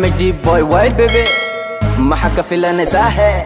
MD boy white baby محك في النساحة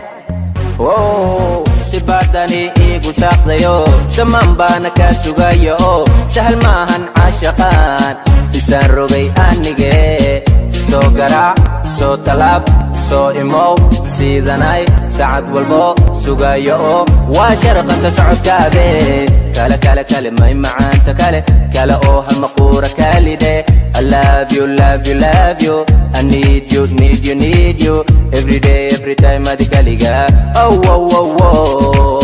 سبادني إيجو ساقديو سمان بانك سوغايو سهل ماهن عاشقان إسان روغي آنيجي سو قرع سو طلب سو إمو سيداناي سعد والبو سوغايو واشرق تسعود كابي كالا كالا كالا ماي معان تكالي كالا اوها المقورة كالي دي I love you, love you, love you I need you, need you, need you Every day, every time I dikaliga Oh, oh, oh, oh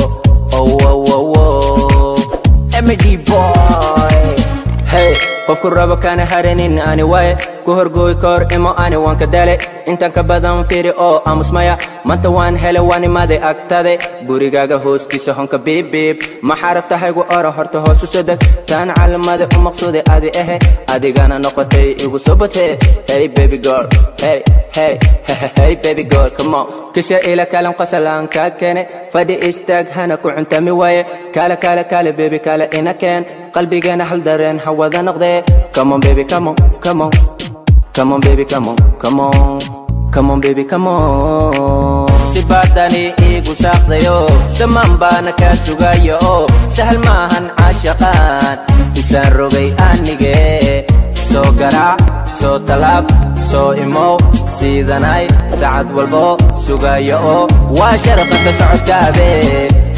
Oh, oh, oh, oh MD boy Hey, qofku rabo kana haranin ani way ku horgooy kor imo ani waan ka dale intan ka badan fiiri oo amusmaya manta waan hele waan imaade agtade gurigaaga hooskiisa honka beep beep ma xarabtahay gu ora horta hoos u sadag tan calmade u maqsuude adi adigana noqotay igu sobate hey baby girl hey hey hey baby girl come on kisha ila kalam qasalan ka kene fadi istag hana ku cuntami waye kala kala kala baby kala ina ken qalbigana hal dareen hawada noqde come on baby come on come on come on baby come on come on come on baby come on sibadani igu saqdayo saman bana ka sugayo sahal maahan aashaqan isan rogay anige so gara so talab so imo sidanay saad walbo sugayo wa sharqata socodkaabe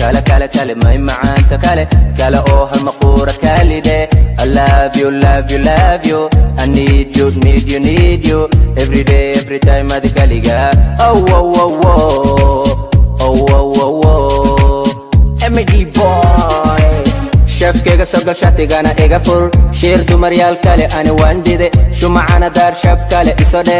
kala kala kala may macaan takale kala oo hal maqura kalide I love you, love you, love you I need you, need you, need you Every day, every time I dikaliga Oh, oh, oh, oh Oh, oh, oh, oh MD boy Chef kega sogal shatigana ega fur Shir dumaryal kale ani wandide Shumaana dar shab kale isode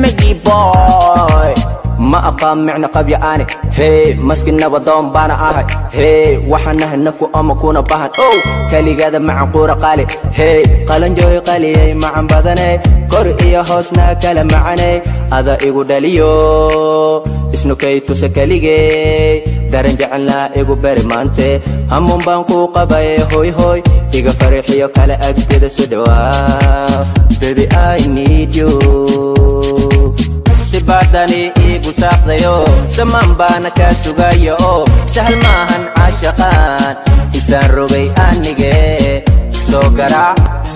MD boy ما أقام معنا قبل آني هي مسكنا وضم بانا آهي هي وحنا هنفكو أما كونا باهن أو كالي قادة مع قورة قالي هي قالن جوي قالي مع بدني كورئي حسنا كلام معني هذا إيقو داليو اسنو كيتو سكاليجي دارن جعلنا إيقو برمانتي همون بانكو قباي هوي هوي إيقا فريحيو كالا أكتد سدوا Baby I need you sibadani igu saqdayo saman bana ka sugayo sahal maahan aashaqan isan rogay anige so gara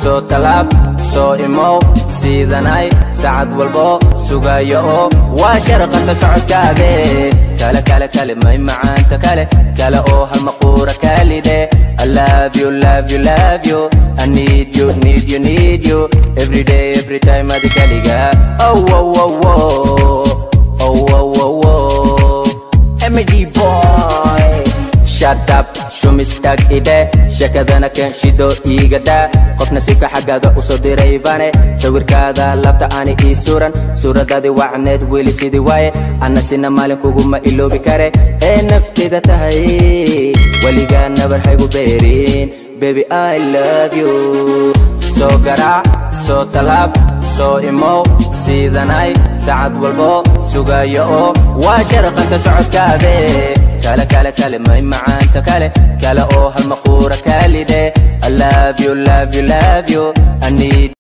so talab so imo sidanay saad walbo sugayo wa sharqata socodkaabe kala kala kala may macaan takale kala oo hal maqura kalide I love you, love you, love you I need you, need you, need you Every day, every time I dikaliga Oh, oh, oh, oh Oh, oh, oh, oh MD boy Shut up, show me stuck ide Shakadana ken shido igada Qofna sika xagada usoo diray bane sawirkaada labta ani ii suuradaadi wacneed weli sidii waaye ana sina maalin kuguma iloobi kare ee naftida tahay weligaa nabar haygu beerin Baby I love you so gara so talab so imo sidanay saad walbo sugayo wa sharqata socodkaabe kala kala kala may macaan takale kala oo hal maqura kalide I love you, love you, love you I need